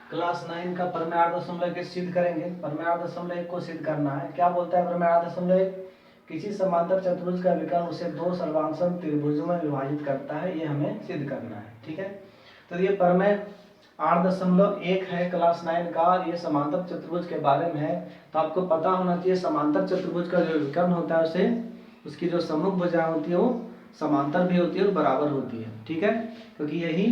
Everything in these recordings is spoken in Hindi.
क्लास 9 का प्रमेय 8.1 के सिद्ध करेंगे। प्रमेय 8.1 को सिद्ध करना है। क्या बोलता है प्रमेय 8.1? किसी समांतर चतुर्भुज का विकर्ण उसे दो सर्वांगसम त्रिभुजों में विभाजित करता है, ये हमें सिद्ध करना है। ठीक है, तो ये प्रमेय 8.1 है क्लास 9 का, ये समांतर चतुर्भुज के बारे में है। तो आपको पता होना चाहिए समांतर चतुर्भुज का जो विकर्ण होता है उसे उसकी जो सम्मुख भुजाएं होती है वो समांतर भी होती है और बराबर होती है। ठीक है, क्योंकि यही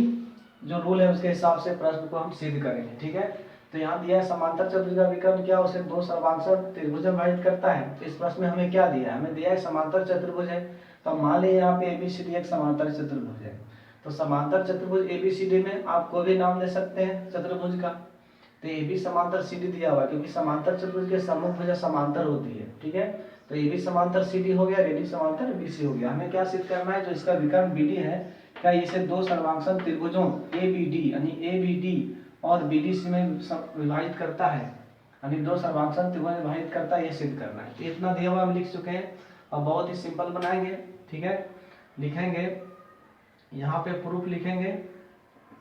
जो रूल है उसके हिसाब से प्रश्न को हम सिद्ध करेंगे। ठीक है, तो यहाँ दिया है समांतर चतुर्भुज का विकर्ण क्या उसे दो सर्वांगसम त्रिभुज में विभाजित करता है। तो इस प्रश्न में हमें क्या दिया है? हमें दिया है समांतर चतुर्भुज है। तो मान लीजिए यहाँ पे एबीसीडी एक समांतर चतुर्भुज है। तो समांतर चतुर्भुज एबीसीडी में आप कोई भी नाम दे सकते हैं चतुर्भुज का। तो ए बी समांतर सी डी दिया हुआ है, क्योंकि समांतर चतुर्भुज के सम्मुख भुजा समांतर होती है। ठीक है, तो ए बी समांतर सी डी हो गया, ए डी समांतर बी सी हो गया। हमें क्या सिद्ध करना है? जो इसका विकर्ण बी डी है, क्या इसे दो सर्वांगसम त्रिभुजों ए बी डी यानी ए बी डी और बी डी सी में विभाजित करता है, यानी दो सर्वांगसम त्रिभुज में विभाजित करता है, ये सिद्ध करना है। तो इतना दिया हुआ हम लिख चुके हैं। और बहुत ही सिंपल बनाएंगे। ठीक है, लिखेंगे यहाँ पे प्रूफ लिखेंगे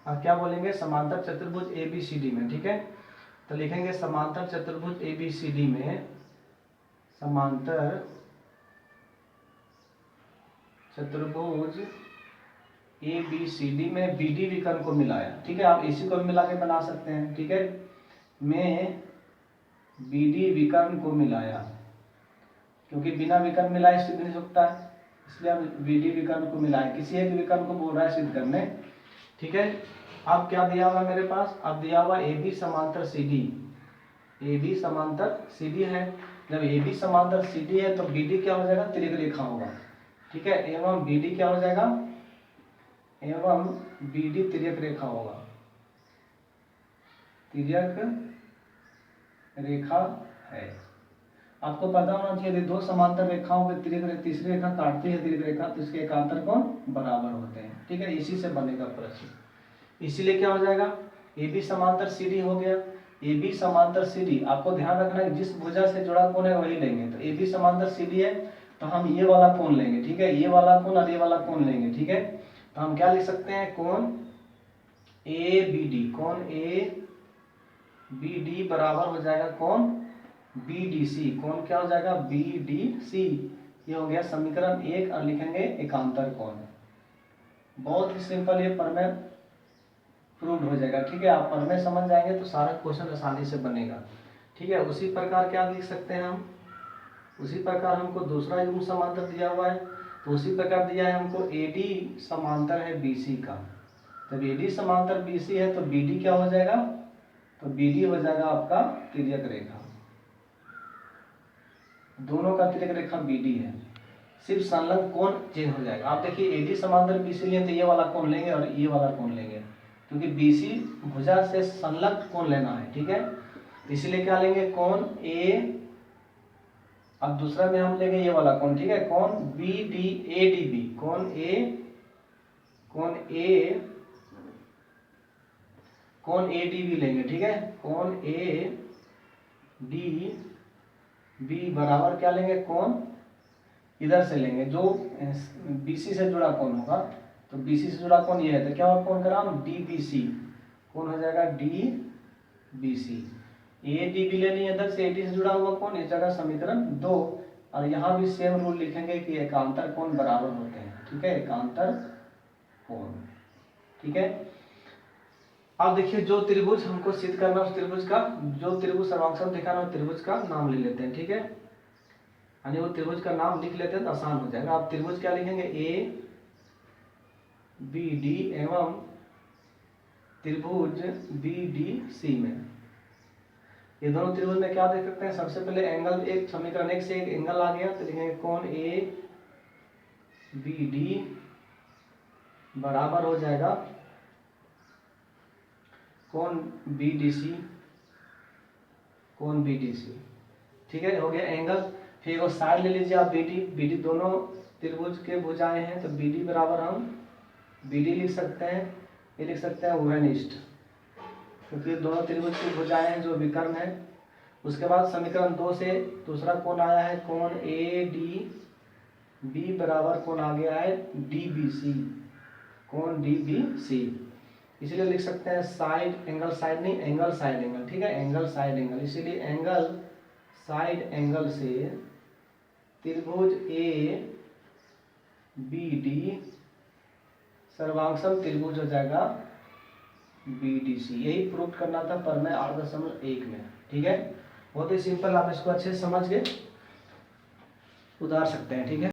और क्या बोलेंगे? समांतर चतुर्भुज ए बी सी डी में। ठीक है, तो लिखेंगे समांतर चतुर्भुज ए बी सी डी में, समांतर चतुर्भुज ए बी सी डी में बी डी विकर्ण को मिलाया। ठीक है, आप इसी को मिला के बना सकते हैं। ठीक है, में बी डी विकर्ण को मिलाया, क्योंकि बिना विकर्ण मिलाए सिद्ध नहीं सकता है, इसलिए हम बी डी विकर्ण को मिलाए। किसी एक विकर्ण को बोल रहा है सिद्ध करने। ठीक है, अब क्या दिया हुआ मेरे पास? अब दिया हुआ ए बी समांतर सी डी। ए बी समांतर सी डी है। जब ए बी समांतर सी डी है तो बी डी क्या हो जाएगा? तिर्यक रेखा होगा। ठीक है, एवं बी डी क्या हो जाएगा? एवं बी डी तिर्यक रेखा होगा। तिर्यक रेखा है। आपको पता होना चाहिए यदि दो समांतर रेखाओं के तिर्यक तीसरी रेखा काटती है तिर्यक रेखा तो इसके एकांतर कोण बराबर होते हैं। ठीक है, इसी से बनेगा प्रश्न। इसीलिए क्या हो जाएगा? ए बी समांतर सी डी हो गया। ए बी समांतर सी डी, आपको ध्यान रखना है जिस भुजा से जुड़ा कोण है वही लेंगे। तो ए बी समांतर सी डी है तो हम ये वाला कोण लेंगे। ठीक है, ये वाला कोण और ये वाला कोण लेंगे। ठीक है, तो हम क्या लिख सकते हैं? कोण ए बी डी, कोण ए बी डी बराबर हो जाएगा कोण बी डी सी। कोण क्या हो जाएगा? B D C. ये हो गया समीकरण 1 और लिखेंगे एकांतर कोण। बहुत ही सिंपल, ये प्रमेय प्रूव हो जाएगा। ठीक है, आप प्रमेय समझ जाएंगे तो सारा क्वेश्चन आसानी से बनेगा। ठीक है, उसी प्रकार क्या लिख सकते हैं हम? उसी प्रकार हमको दूसरा युग्म समांतर दिया हुआ है, तो उसी प्रकार दिया है हमको AD समांतर है BC का। जब AD समांतर BC है तो BD क्या हो जाएगा? तो BD हो जाएगा आपका तिर्यक रेखा। दोनों का तिर्यक रेखा BD है, सिर्फ संलग्न कोण चेंज हो जाएगा। आप देखिए AD समांतर BC लिए तो ये वाला कोण लेंगे और ये वाला कोण लेंगे, क्योंकि BC भुजा से संलग्न कोण लेना है। ठीक है, इसीलिए क्या लेंगे? कोण A। अब दूसरा में हम लेंगे ये वाला कोण। ठीक है, कोण BDADB, कोण ADB लेंगे। ठीक है, कोण ADB बराबर क्या लेंगे? कोण इधर से लेंगे जो BC से जुड़ा कोण होगा। तो BC से जुड़ा कोण ये है तो क्या होगा? कोण का नाम DBC। कोण हो जाएगा DBC। ADB ले लिया, इधर से AD से जुड़ा हुआ कोण, इस जगह समीकरण 2। और यहाँ भी सेम रूल लिखेंगे कि एकांतर कोण बराबर होते हैं। ठीक है, एकांतर कोण। ठीक है, अब देखिए जो त्रिभुज हमको सिद्ध करना उस त्रिभुज का, जो त्रिभुज सर्वांगसम दिखाना उस त्रिभुज का नाम ले लेते हैं। ठीक है, यानी वो त्रिभुज का नाम लिख लेते हैं तो आसान हो जाएगा। आप त्रिभुज क्या लिखेंगे? ABD एवं त्रिभुज BDC में, ये दोनों त्रिभुज में क्या देख सकते हैं? सबसे पहले एंगल, एक समीकरण 1 से एक एंगल आ गया तो लिखेंगे कोण ABD बराबर हो जाएगा कोण BDC, कोण BDC। ठीक है, हो गया एंगल। फिर वो साइड ले लीजिए आप BD दोनों त्रिभुज के भुजाएं हैं तो BD बराबर हम BD लिख सकते हैं। ये लिख सकते हैं उभयनिष्ठ, क्योंकि दोनों त्रिभुज की भुजाएं हैं जो विकर्ण है। उसके बाद समीकरण 2 से दूसरा कोण आया है कोण ADB बराबर कोण आ गया है DBC, कोण DBC। इसलिए लिख सकते हैं साइड एंगल, साइड नहीं एंगल साइड एंगल, ठीक है, एंगल साइड एंगल। इसीलिए एंगल साइड एंगल से त्रिभुज ए बी डी सर्वांगसम त्रिभुज हो जाएगा बी डी सी। यही प्रूव करना था प्रमेय 8.1 में, ठीक है। बहुत ही सिंपल, आप इसको अच्छे से समझ के उतार सकते हैं, ठीक है।